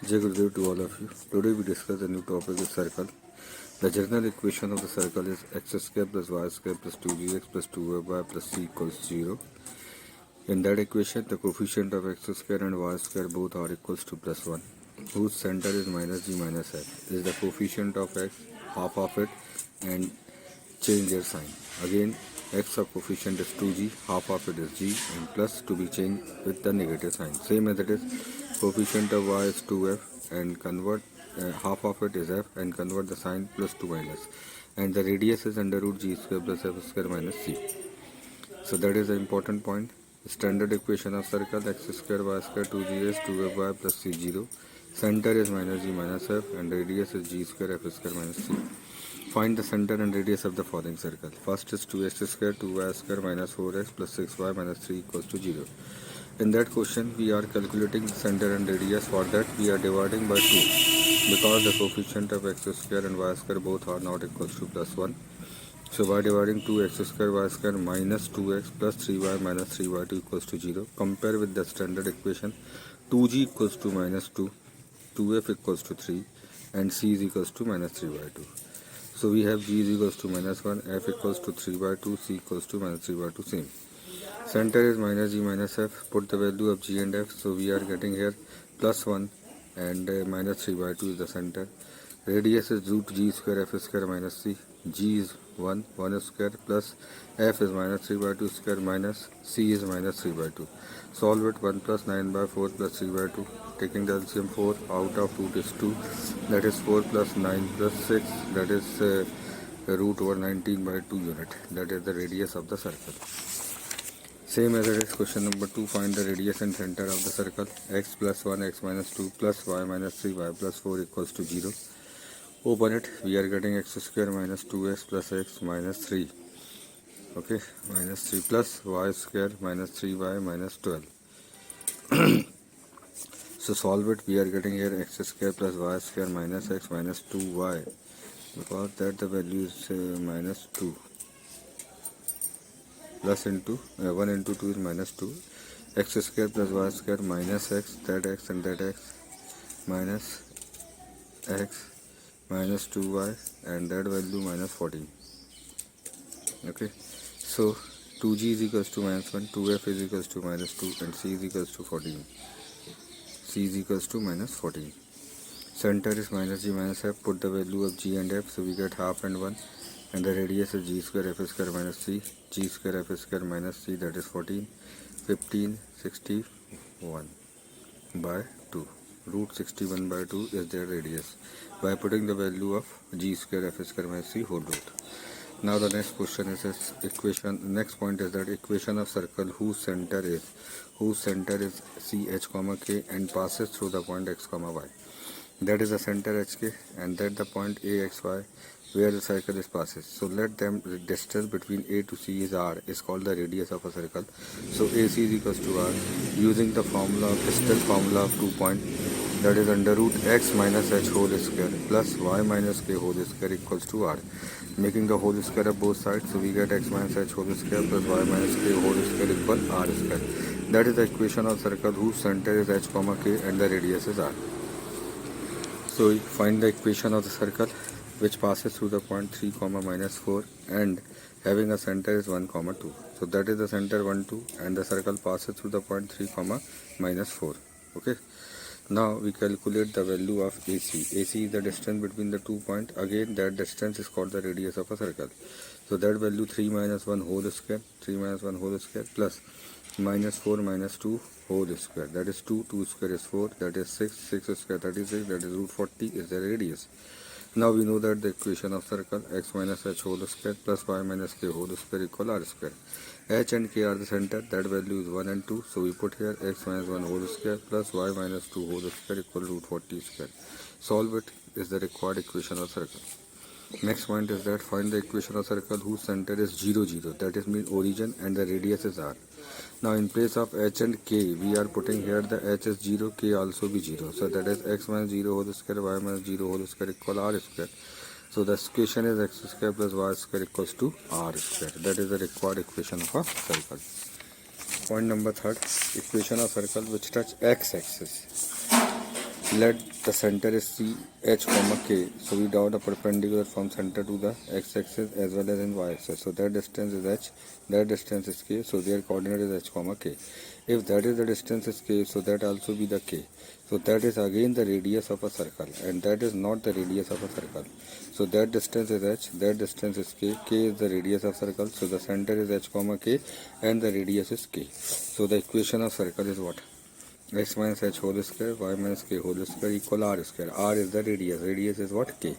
Jai Gurudev to all of you. Today we discuss a new topic is circle. The general equation of the circle is x square plus y square plus 2gx plus 2y plus c equals 0. In that equation, the coefficient of x square and y square both are equals to plus 1, whose center is minus g minus f. Is the coefficient of x, half of it, and change their sign. Again, x of coefficient is 2g, half of it is g, and plus to be changed with the negative sign. Same as it is, coefficient of y is 2f, and convert half of it is f, and convert the sign plus to minus. And the radius is under root g square plus f square minus c. So that is the important point. Standard equation of circle x square y square 2gs 2fy plus c0. Center is minus g minus f, and radius is g square f square minus c. Find the center and radius of the following circle. First is 2x square 2y square minus 4x plus 6y minus 3 equals to 0. In that question, we are calculating the center and radius. For that, we are dividing by 2 because the coefficient of x square and y square both are not equals to plus 1. So by dividing 2x square y square minus 2x plus 3y minus 3y2 equals to 0. Compare with the standard equation. 2g equals to minus 2, 2f equals to 3, and c is equals to minus 3y2. So we have g is equals to minus 1, f equals to 3 by 2, c equals to minus 3 by 2 same. Center is minus g minus f. Put the value of g and f. So we are getting here plus 1 and minus 3 by 2 is the center. Radius is root g square f square minus c. G is 1 square plus f is minus 3 by 2 square minus c is minus 3 by 2. Solve it. 1 plus 9 by 4 plus 3 by 2. Taking the LCM 4 out of root is 2. That is 4 plus 9 plus 6. That is root over 19 by 2 unit. That is the radius of the circle. Same as it is question number 2. Find the radius and center of the circle. X plus 1, x minus 2 plus y minus 3, y plus 4 equals to 0. Open it. We are getting x square minus 2x plus x minus 3. Okay, minus 3 plus y square minus 3y minus 12. So solve it. We are getting here x square plus y square minus x minus 2y, because that the value is minus 2. Plus into 1 into 2 is minus 2. X square plus y square minus x, that x and that x, minus x minus 2y, and that value minus 14. Okay, so 2g is equals to minus 1, 2f is equals to minus 2, and c is equals to 14. C is equals to minus 14. Center is minus g minus f. Put the value of g and f. So we get half and 1. And the radius is g square f square minus c. G square f square minus c, that is 14. 15, 61 by 2. Root 61 by 2 is their radius. By putting the value of g square f square minus c whole root. Now the next question is this equation. Next point is that equation of circle whose center is c h comma k and passes through the point x comma y. That is the center hk, and that the point a x y where the circle is passes. So let them the distance between a to c is r, is called the radius of a circle. So ac is equals to r. Using the formula of distance formula of 2 point, that is under root x minus h whole square plus y minus k whole square equals to r. Making the whole square of both sides, so we get x minus h whole square plus y minus k whole square equal r square. That is the equation of circle whose center is h comma k and the radius is r. So we find the equation of the circle which passes through the point 3 comma minus 4 and having a center is 1 comma 2. So that is the center 1 2, and the circle passes through the point 3 comma minus 4. Okay. Now we calculate the value of AC. AC is the distance between the 2 points. Again, that distance is called the radius of a circle. So that value 3 minus 1 whole square, 3 minus 1 whole square plus minus 4 minus 2 whole square. That is 2, 2 square is 4, that is 6, 6 square 36, that is root 40 is the radius. Now we know that the equation of circle x minus h whole square plus y minus k whole square equal r square. H and k are the center, that value is 1 and 2. So we put here x minus 1 whole square plus y minus 2 whole square equal root 40 square. Solve it is the required equation of circle. Next point is that find the equation of circle whose center is 0 0, that is mean origin, and the radius is r. Now in place of h and k, we are putting here the h is 0, k also be 0. So that is x minus 0 whole square, y minus 0 whole square equal r square. So the equation is x square plus y square equals to r square. That is the required equation of a circle. Point number 3, equation of circle which touch x axis. Let the center is C, H, comma K. So we draw the perpendicular from center to the x-axis as well as in y-axis. So that distance is H, that distance is K. So their coordinate is H, comma K. If that is the distance is K, so that also be the K. So that is again the radius of a circle, and that is not the radius of a circle. So that distance is H, that distance is K. K is the radius of circle. So the center is H, comma K, and the radius is K. So the equation of circle is what? X minus H whole square, Y minus K whole square equal R square. R is the radius. Radius is what? K.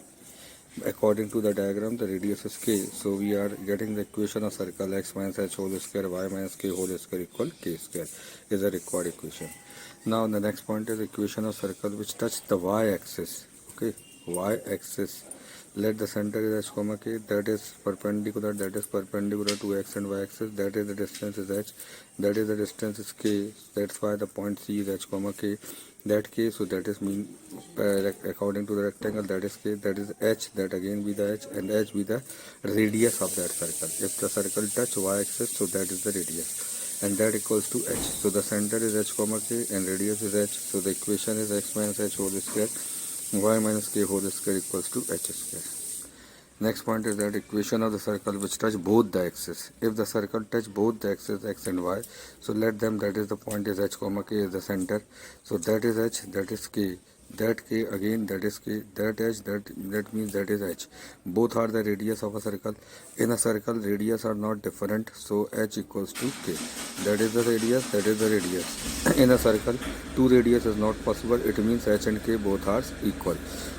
According to the diagram, the radius is K. So we are getting the equation of circle X minus H whole square, Y minus K whole square equal K square is the required equation. Now the next point is equation of circle which touch the Y axis. Okay, Y axis. Let the center is H, comma K, that is perpendicular to X and Y axis, that is the distance is H, that is the distance is K, that's why the point C is H, comma K, that K, so that is mean according to the rectangle, that is K, that is H, that again be the H, and H be the radius of that circle. If the circle touch Y axis, so that is the radius, and that equals to H. So the center is H, comma K, and radius is H, so the equation is X minus H whole square, Y minus K whole square equals to H square. Next point is that equation of the circle which touch both the axes. If the circle touch both the axes X and Y, so let them, that is the point is H, comma K is the center. So that is H, that is K, that K again, that is K, that H, that means that is H. Both are the radius of a circle. In a circle, radius are not different, so H equals to K. That is the radius, that is the radius. In a circle, two radius is not possible. It means H and K both are equal.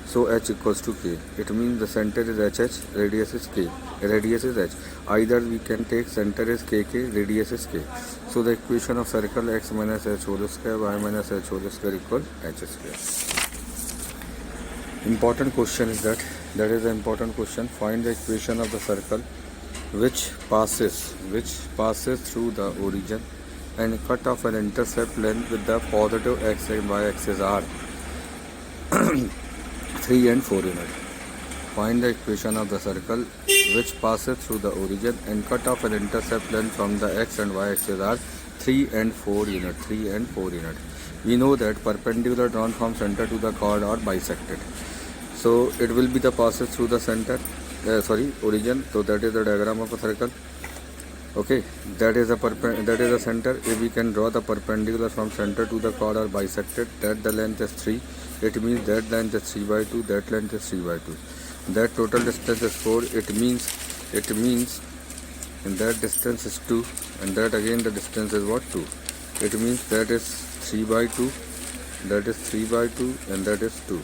So H equals to K. It means the center is HH, radius is K, radius is H. Either we can take center is KK, radius is K. So the equation of circle X minus H whole square, Y minus H whole square equal H square. Important question is that is the important question. Find the equation of the circle which passes through the origin and cut off an intercept length with the positive X and Y axis are 3 and 4 unit. Find the equation of the circle which passes through the origin and cut off an intercept length from the X and Y axis are 3 and 4 unit. 3 and 4 unit. We know that perpendicular drawn from center to the chord are bisected. So it will be the passes through the center, origin. So that is the diagram of a circle. Okay, that is the center. If we can draw the perpendicular from center to the chord are bisected, that the length is 3. It means that length is 3 by 2, that length is 3 by 2. That total distance is 4. It means and that distance is 2, and that again the distance is what? 2. It means that is 3 by 2, that is 3 by 2, and that is 2.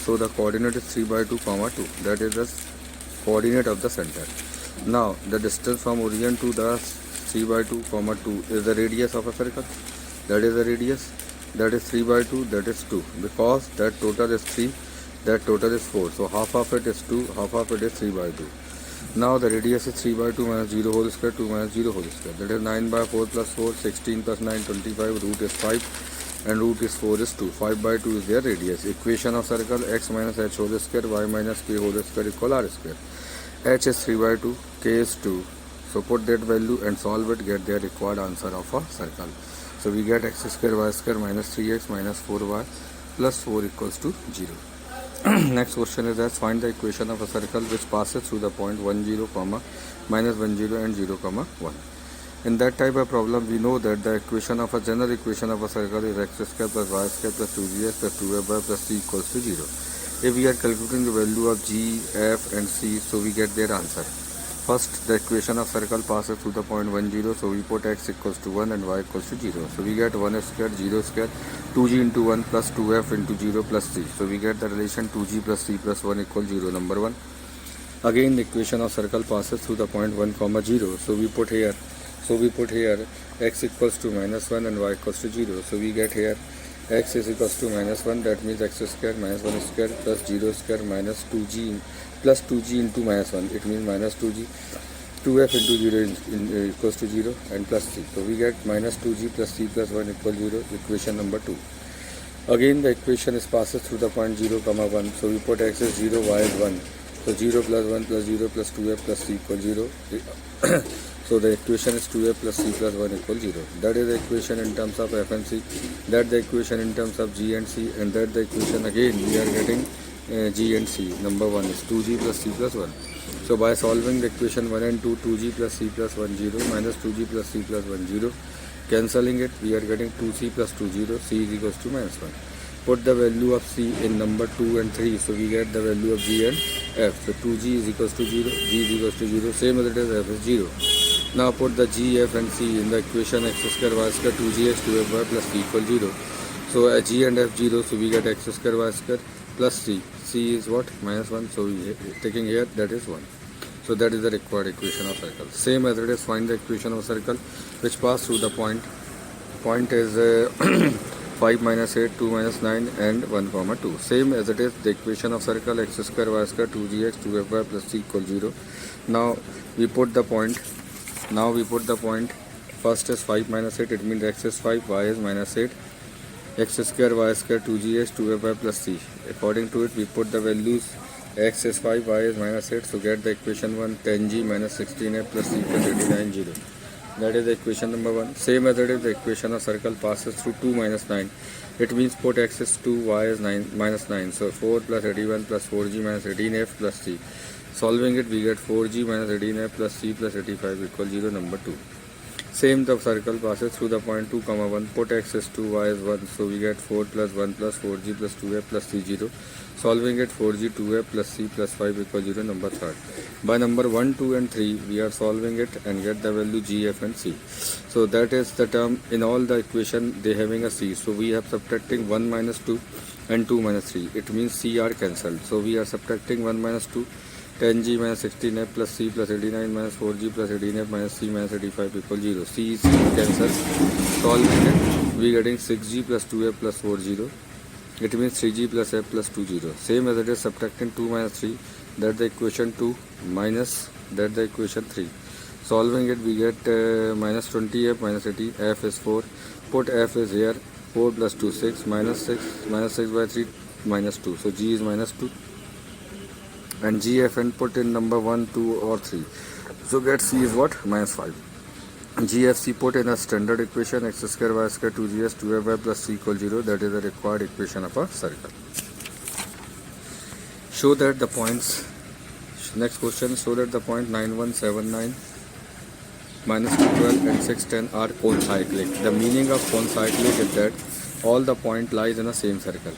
So the coordinate is 3 by 2, comma 2. That is the coordinate of the center. Now the distance from origin to the 3 by 2, comma 2 is the radius of a circle. That is the radius. That is 3 by 2, that is 2. Because that total is 3, that total is 4. So half of it is 2, half of it is 3 by 2. Now the radius is 3 by 2 minus 0 whole square, 2 minus 0 whole square. That is 9 by 4 plus 4, 16 plus 9, 25. Root is 5 and root is 4 is 2. 5 by 2 is their radius. Equation of circle X minus H whole square, Y minus K whole square equal R square. H is 3 by 2, K is 2. So put that value and solve it, get their required answer of a circle. So we get x square y square minus 3x minus 4y plus 4 equals to 0. Next question is that find the equation of a circle which passes through the point 1, 0, comma, minus 1, 0 and 0, comma 1. In that type of problem, we know that the equation of a general equation of a circle is x square plus y square plus 2gx plus 2fy plus c equals to 0. If we are calculating the value of g, f and c, so we get their answer. First, the equation of circle passes through the point 1, 0, so we put x equals to 1 and y equals to 0. So we get 1 square, 0 square, 2g into 1 plus 2f into 0 plus c. So we get the relation 2g plus c plus 1 equals 0, number 1. Again, the equation of circle passes through the point 1, comma 0. So we put here x equals to minus 1 and y equals to 0. So we get here x is equals to minus 1, that means x square minus 1 square plus 0 square minus 2g plus 2g into minus 1, it means minus 2g, 2f into 0 equals to 0 and plus c. So we get minus 2g plus c plus 1 equals 0, equation number 2. Again the equation is passes through the point 0, comma 1, so we put x is 0, y is 1. So 0 plus 1 plus 0 plus 2f plus c equals 0. So So the equation is 2a plus c plus 1 equal 0. That is the equation in terms of f and c. That the equation in terms of g and c. And that the equation again we are getting g and c. Number 1 is 2g plus c plus 1. So by solving the equation 1 and 2, 2g plus c plus 1 0 minus 2g plus c plus 1 0. Cancelling it, we are getting 2c plus 2 0. C is equals to minus 1. Put the value of c in number 2 and 3. So we get the value of g and f. So 2g is equals to 0. G is equals to 0. Same as it is, f is 0. Now put the g, f and c in the equation x square y square 2gx 2fy plus c equal 0. So g and f 0. So we get x square y square plus c. C is what? Minus 1. So we taking here, that is 1. So that is the required equation of circle. Same as it is, find the equation of circle which pass through the point. Point is 5 minus 8, 2 minus 9 and 1 comma 2. Same as it is, the equation of circle x square y square 2gx 2fy plus c equal 0. Now we put the point. First is 5 minus 8, it means x is 5, y is minus 8. X square y square 2gx 2fy plus c. According to it, we put the values. X is 5, y is minus 8. So get the equation 1, 10g minus 16f plus c equals 89, 0. That is the equation number 1. Same as it is, the equation of circle passes through 2 minus 9. It means put x is 2, y is 9 minus 9. So 4 plus 81 plus 4g minus 18f plus c. Solving it, we get 4g minus 18f plus c plus 85 equals 0, number 2. Same, the circle passes through the point 2 comma 1. Put x is 2, y is 1. So we get 4 plus 1 plus 4g plus 2f plus c 0. Solving it, 4g 2f plus c plus 5 equals 0, number 3rd. By number 1, 2 and 3 we are solving it and get the value g, f and c. So that is the term in all the equation they having a c. So we have subtracting 1 minus 2 and 2 minus 3. It means c are cancelled. So we are subtracting 1 minus 2. 10g minus 16f plus c plus 89 minus 4g plus 18f minus c minus 85 equals 0. C is cancelled. Solving it, we getting 6g plus 2f plus 40. It means 3g plus f plus 20. Same as it is, subtracting 2 minus 3. That the equation 2 minus that the equation 3. Solving it, we get minus 20f minus 18. F is 4. Put f is here. 4 plus 2 6 minus 6 by 3 minus 2. So g is minus 2. And gf and put in number 1, 2 or 3. So get c is what? Minus 5. GFC put in a standard equation x square y square 2gs 2fy plus c equals 0. That is the required equation of a circle. Show that the points. Next question. Show that the point 9179 minus 212 and 610 are concyclic. The meaning of concyclic is that all the point lies in the same circle.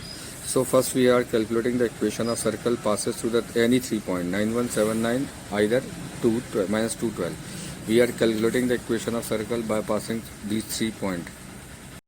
So first we are calculating the equation of circle passes through any 3 point 9179 either 2 minus 212. We are calculating the equation of circle by passing these 3 points.